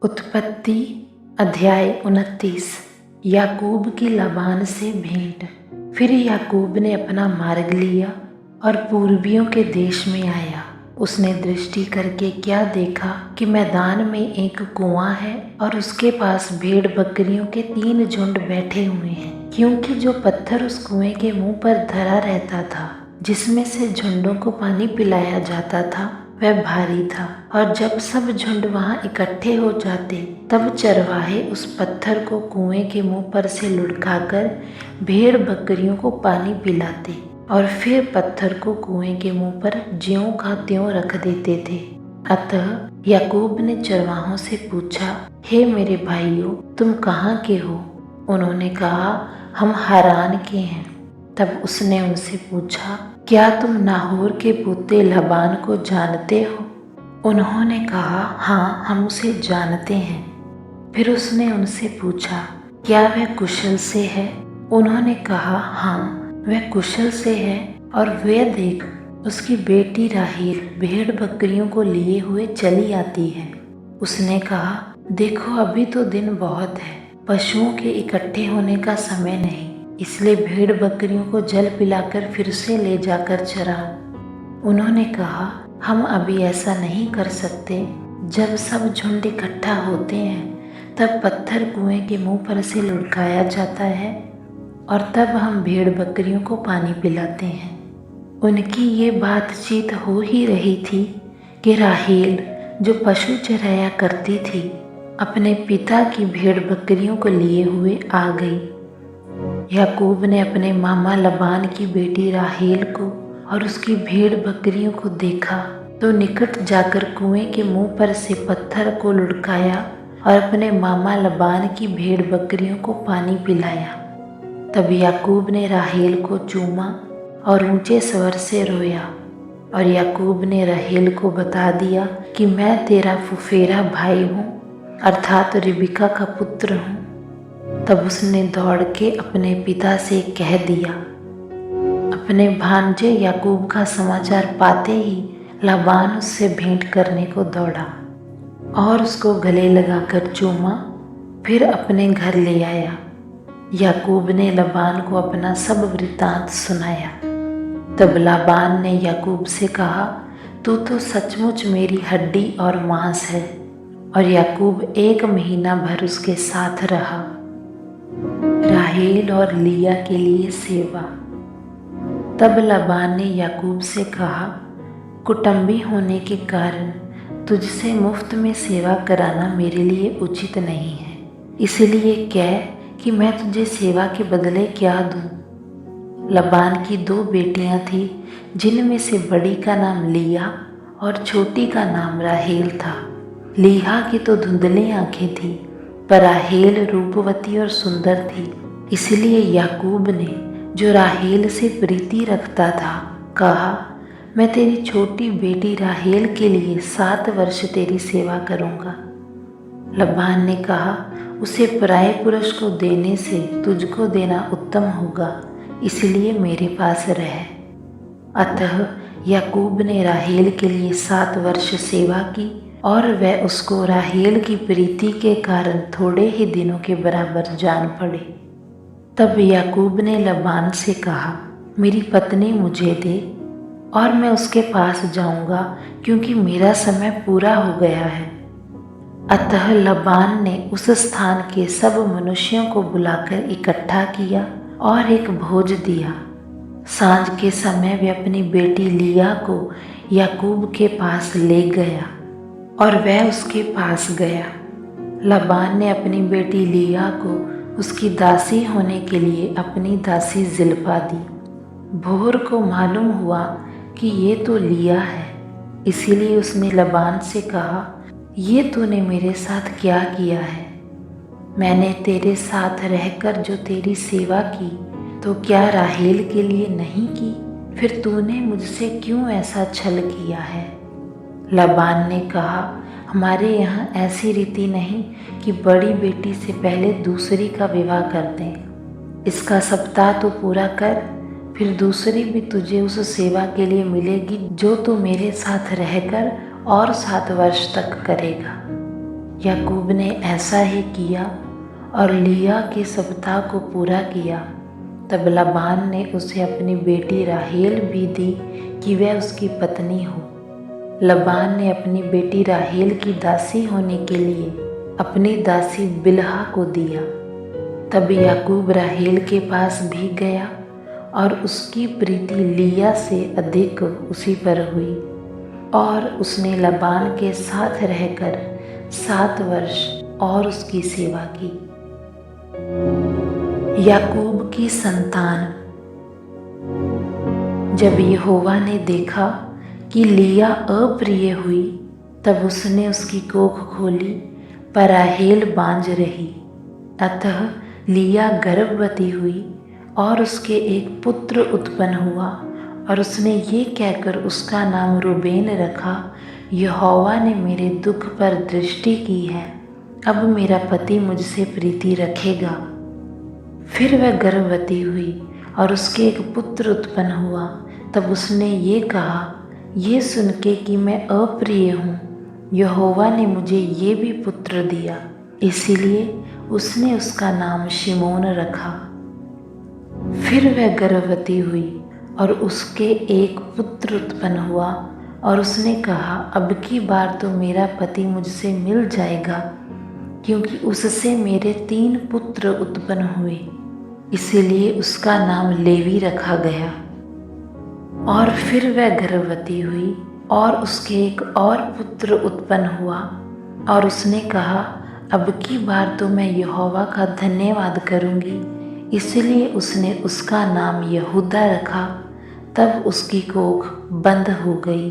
उत्पत्ति अध्याय 29। याकूब की लाबान से भेंट। फिर याकूब ने अपना मार्ग लिया और पूर्वियों के देश में आया। उसने दृष्टि करके क्या देखा कि मैदान में एक कुआं है और उसके पास भेड़ बकरियों के 3 झुंड बैठे हुए हैं, क्योंकि जो पत्थर उस कुएं के मुंह पर धरा रहता था, जिसमें से झुंडों को पानी पिलाया जाता था, वह भारी था। और जब सब झुंड वहां इकट्ठे हो जाते, तब चरवाहे उस पत्थर को कुएं के मुंह पर से लुढ़काकर भेड़ बकरियों को पानी पिलाते और फिर पत्थर को कुएं के मुंह पर ज्यों का त्यों रख देते थे। अतः याकूब ने चरवाहों से पूछा, हे मेरे भाइयों, तुम कहाँ के हो? उन्होंने कहा, हम हारान के हैं। तब उसने उनसे पूछा, क्या तुम नाहोर के पुत्र लाबान को जानते हो? उन्होंने कहा, हाँ, हम उसे जानते हैं। फिर उसने उनसे पूछा, क्या वह कुशल से है? उन्होंने कहा, हाँ, वह कुशल से है। और वे देख, उसकी बेटी राहेल भेड़ बकरियों को लिए हुए चली आती है। उसने कहा, देखो, अभी तो दिन बहुत है, पशुओं के इकट्ठे होने का समय नहीं, इसलिए भेड़ बकरियों को जल पिलाकर फिर से ले जाकर चराओ। उन्होंने कहा, हम अभी ऐसा नहीं कर सकते। जब सब झुंड इकट्ठा होते हैं, तब पत्थर कुएं के मुंह पर से लुढ़काया जाता है और तब हम भेड़ बकरियों को पानी पिलाते हैं। उनकी ये बातचीत हो ही रही थी कि राहेल, जो पशु चराया करती थी, अपने पिता की भेड़ बकरियों को लिए हुए आ गई। याकूब ने अपने मामा लबान की बेटी राहेल को और उसकी भेड़ बकरियों को देखा तो निकट जाकर कुएं के मुंह पर से पत्थर को लुढ़काया और अपने मामा लबान की भेड़ बकरियों को पानी पिलाया। तब याकूब ने राहेल को चूमा और ऊंचे स्वर से रोया। और याकूब ने राहेल को बता दिया कि मैं तेरा फुफेरा भाई हूँ, अर्थात रिबका का पुत्र हूँ। तब उसने दौड़ के अपने पिता से कह दिया। अपने भांजे याकूब का समाचार पाते ही लाबान उससे भेंट करने को दौड़ा और उसको गले लगाकर चूमा, फिर अपने घर ले आया। याकूब ने लाबान को अपना सब वृत्तांत सुनाया। तब लाबान ने याकूब से कहा, तू तो सचमुच मेरी हड्डी और मांस है। और याकूब 1 महीना भर उसके साथ रहा। राहेल और लिया के लिए सेवा। तब लाबान ने याकूब से कहा, कुटुंबी होने के कारण तुझसे मुफ्त में सेवा कराना मेरे लिए उचित नहीं है, इसलिए कह कि मैं तुझे सेवा के बदले क्या दूं। लाबान की 2 बेटियां थीं, जिनमें से बड़ी का नाम लिया और छोटी का नाम राहेल था। लिहा की तो धुंधली आंखें थीं, पर राहेल रूपवती और सुंदर थी। इसलिए याकूब ने, जो राहेल से प्रीति रखता था, कहा, मैं तेरी छोटी बेटी राहेल के लिए 7 वर्ष तेरी सेवा करूंगा। लाबान ने कहा, उसे पराये पुरुष को देने से तुझको देना उत्तम होगा, इसलिए मेरे पास रह। अतः याकूब ने राहेल के लिए 7 वर्ष सेवा की और वह उसको राहेल की प्रीति के कारण थोड़े ही दिनों के बराबर जान पड़े। तब याकूब ने लाबान से कहा, मेरी पत्नी मुझे दे और मैं उसके पास जाऊंगा, क्योंकि मेरा समय पूरा हो गया है। अतः लाबान ने उस स्थान के सब मनुष्यों को बुलाकर इकट्ठा किया और एक भोज दिया। सांझ के समय वे अपनी बेटी लिया को याकूब के पास ले गया और वह उसके पास गया। लाबान ने अपनी बेटी लिया को उसकी दासी होने के लिए अपनी दासी जिल्पा दी। भोर को मालूम हुआ कि ये तो लिया है, इसीलिए उसने लाबान से कहा, ये तूने मेरे साथ क्या किया है? मैंने तेरे साथ रहकर जो तेरी सेवा की, तो क्या राहेल के लिए नहीं की? फिर तूने मुझसे क्यों ऐसा छल किया है? लाबान ने कहा, हमारे यहाँ ऐसी रीति नहीं कि बड़ी बेटी से पहले दूसरी का विवाह कर दें। इसका सप्ताह तो पूरा कर, फिर दूसरी भी तुझे उस सेवा के लिए मिलेगी जो तू मेरे साथ रहकर और 7 वर्ष तक करेगा। याकूब ने ऐसा ही किया और लिया के सप्ताह को पूरा किया। तब लबान ने उसे अपनी बेटी राहेल भी दी कि वह उसकी पत्नी हो। लबान ने अपनी बेटी राहेल की दासी होने के लिए अपनी दासी बिल्हा को दिया। तब याकूब राहेल के पास भी गया और उसकी प्रीति लिया से अधिक उसी पर हुई और उसने लबान के साथ रहकर 7 वर्ष और उसकी सेवा की। याकूब की संतान। जब यहोवा ने देखा कि लिया अप्रिय हुई, तब उसने उसकी कोख खोली, पर राहेल बांझ रही। अतः लिया गर्भवती हुई और उसके एक पुत्र उत्पन्न हुआ और उसने ये कहकर उसका नाम रूबेन रखा, यहोवा ने मेरे दुख पर दृष्टि की है, अब मेरा पति मुझसे प्रीति रखेगा। फिर वह गर्भवती हुई और उसके एक पुत्र उत्पन्न हुआ। तब उसने ये कहा, ये सुन के कि मैं अप्रिय हूँ, यहोवा ने मुझे ये भी पुत्र दिया। इसीलिए उसने उसका नाम शिमोन रखा। फिर वह गर्भवती हुई और उसके एक पुत्र उत्पन्न हुआ और उसने कहा, अब की बार तो मेरा पति मुझसे मिल जाएगा, क्योंकि उससे मेरे 3 पुत्र उत्पन्न हुए। इसीलिए उसका नाम लेवी रखा गया। और फिर वह गर्भवती हुई और उसके एक और पुत्र उत्पन्न हुआ और उसने कहा, अब की बार तो मैं यहोवा का धन्यवाद करूँगी। इसलिए उसने उसका नाम यहूदा रखा। तब उसकी कोख बंद हो गई।